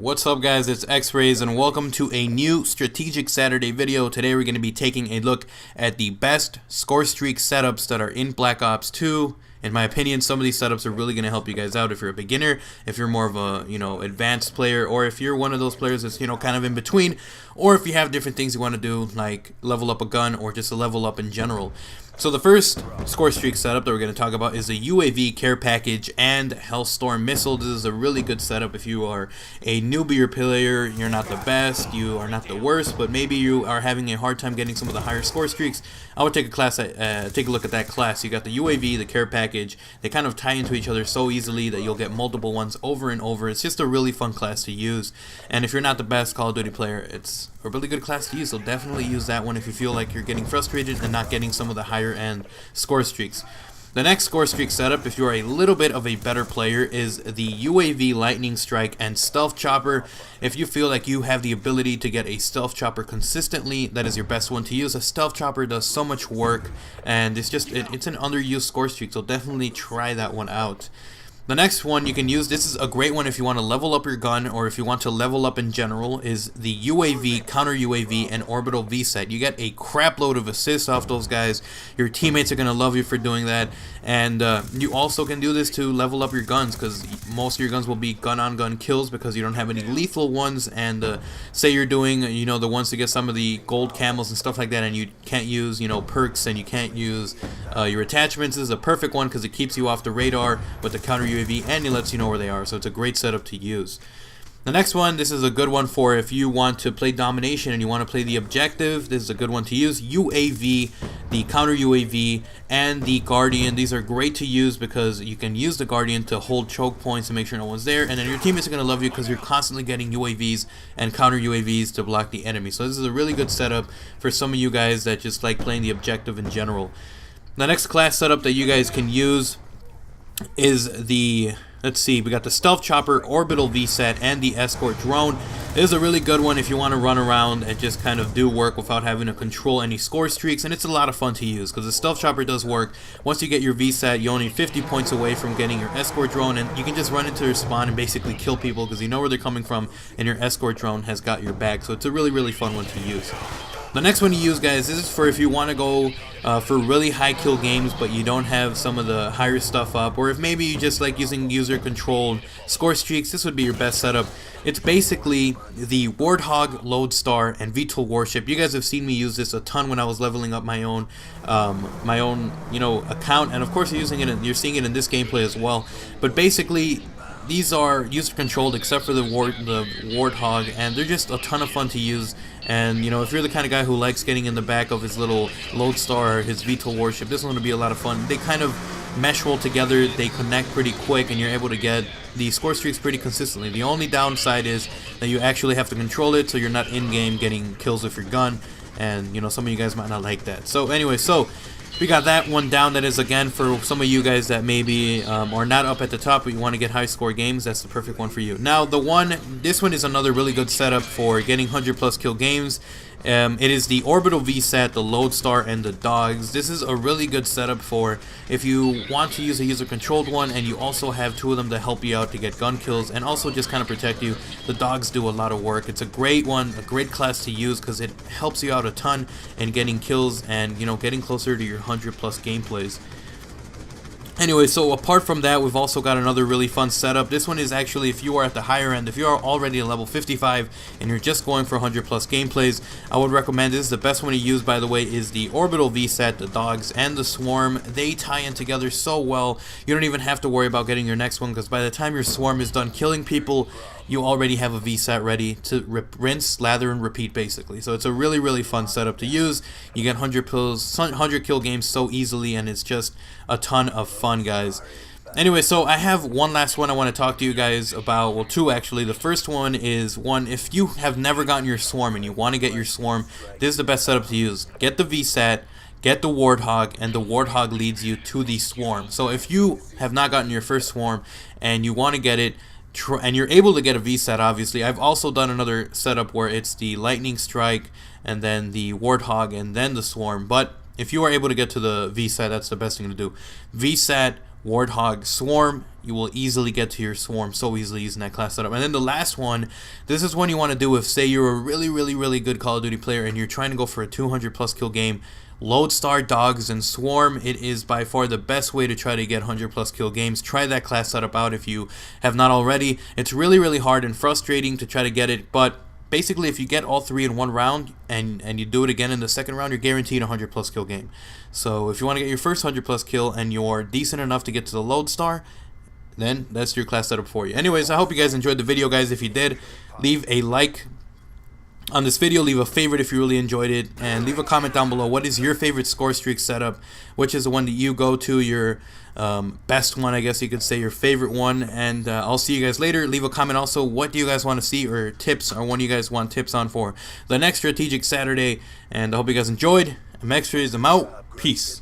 What's up guys, it's X-Rays and welcome to a new Strategic Saturday video. Today we're going to be taking a look at the best Scorestreak setups that are in Black Ops 2. In my opinion, some of these setups are really going to help you guys out if you're a beginner, if you're more of a, advanced player, or if you're one of those players that's, kind of in between, or if you have different things you want to do, like level up a gun or just a level up in general. So the first Scorestreak setup that we're going to talk about is the UAV care package and Hellstorm missile. This is a really good setup if you are a newbie player, you're not the best, you are not the worst, but maybe you are having a hard time getting some of the higher score streaks. I would take a look at that class. You got the UAV, the care package. They kind of tie into each other so easily that you'll get multiple ones over and over. It's just a really fun class to use. And if you're not the best Call of Duty player, it's a really good class to use. So definitely use that one if you feel like you're getting frustrated and not getting some of the higher end score streaks. The next score streak setup, if you're a little bit of a better player, is the UAV Lightning Strike and Stealth Chopper. If you feel like you have the ability to get a Stealth Chopper consistently, that is your best one to use. A Stealth Chopper does so much work, and it's an underused score streak, so definitely try that one out. The next one you can use, this is a great one if you want to level up your gun or if you want to level up in general, is the UAV, Counter UAV, and Orbital VSAT. You get a crap load of assists off those guys. Your teammates are going to love you for doing that. And you also can do this to level up your guns, because most of your guns will be gun-on-gun kills because you don't have any lethal ones. And say you're doing, the ones to get some of the gold camels and stuff like that, and you can't use, perks, and you can't use your attachments. This is a perfect one because it keeps you off the radar with the Counter UAV, and it lets you know where they are, so it's a great setup to use. The next one, this is a good one for if you want to play domination and you want to play the objective. This is a good one to use. UAV, the Counter UAV, and the Guardian. These are great to use because you can use the Guardian to hold choke points and make sure no one's there, and then your teammates are going to love you because you're constantly getting UAVs and Counter UAVs to block the enemy. So this is a really good setup for some of you guys that just like playing the objective in general. The next class setup that you guys can use is the, we got the Stealth Chopper, Orbital VSAT, and the Escort Drone. This is a really good one if you want to run around and just kind of do work without having to control any score streaks, and it's a lot of fun to use because the Stealth Chopper does work. Once you get your VSAT, you're only 50 points away from getting your Escort Drone, and you can just run into their spawn and basically kill people because you know where they're coming from, and your Escort Drone has got your back. So it's a really, really fun one to use. The next one to use, guys, this is for if you want to go for really high kill games but you don't have some of the higher stuff up, or if maybe you just like using user controlled score streaks. This would be your best setup. It's basically the Warthog, Lodestar, and VTOL Warship. You guys have seen me use this a ton when I was leveling up my own account, and of course you're seeing it in this gameplay as well. But basically, these are user controlled except for the Warthog, and they're just a ton of fun to use. And if you're the kind of guy who likes getting in the back of his little Lodestar or his VTOL Warship, this one will be a lot of fun. They kind of mesh well together, they connect pretty quick, and you're able to get the score streaks pretty consistently. The only downside is that you actually have to control it, so you're not in-game getting kills with your gun, and some of you guys might not like that. So anyway, we got that one down. That is, again, for some of you guys that maybe are not up at the top but you want to get high score games. That's the perfect one for you. Now this one is another really good setup for getting 100+ kill games. It is the Orbital VSAT, the Lodestar, and the Dogs. This is a really good setup for if you want to use a user controlled one and you also have two of them to help you out to get gun kills and also just kind of protect you. The Dogs do a lot of work. It's a great one, a great class to use because it helps you out a ton in getting kills and getting closer to your 100+ gameplays. Anyway, so apart from that, we've also got another really fun setup. This one is actually if you are at the higher end, if you are already at level 55 and you're just going for 100+ gameplays, I would recommend this. The best one to use, by the way, is the Orbital VSAT, the Dogs, and the Swarm. They tie in together so well. You don't even have to worry about getting your next one because by the time your Swarm is done killing people, you already have a VSAT ready to rinse, lather, and repeat, basically. So it's a really, really fun setup to use. You get 100 kill games so easily, and it's just a ton of fun, guys. Anyway, so I have one last one I want to talk to you guys about. Well, two actually. The first one is if you have never gotten your Swarm and you want to get your Swarm, this is the best setup to use. Get the VSAT, get the Warthog, and the Warthog leads you to the Swarm. So if you have not gotten your first Swarm and you want to get it, and you're able to get a VSAT, obviously. I've also done another setup where it's the Lightning Strike and then the Warthog and then the Swarm. But if you are able to get to the VSAT, that's the best thing to do. VSAT, Warthog, Swarm, you will easily get to your swarm so easily using that class setup. And then the last one, this is one you want to do if, say, you're a really good Call of Duty player and you're trying to go for a 200 plus kill game. Lodestar, Dogs, and Swarm. It is by far the best way to try to get 100 plus kill games. Try that class setup out if you have not already. It's really hard and frustrating to try to get it, but basically if you get all three in one round and you do it again in the second round, you're guaranteed a 100 plus kill game. So if you want to get your first 100 plus kill and you're decent enough to get to the Lodestar, then that's your class setup for you. Anyways, I hope you guys enjoyed the video, guys. If you did, leave a like on this video, leave a favorite if you really enjoyed it, and leave a comment down below. What is your favorite Scorestreak setup? Which is the one that you go to, your best one, I guess you could say, your favorite one. And I'll see you guys later. Leave a comment also, what do you guys want to see, or tips, or what do you guys want tips on for the next Strategic Saturday. And I hope you guys enjoyed. I'm X-Rays, I'm out. Peace.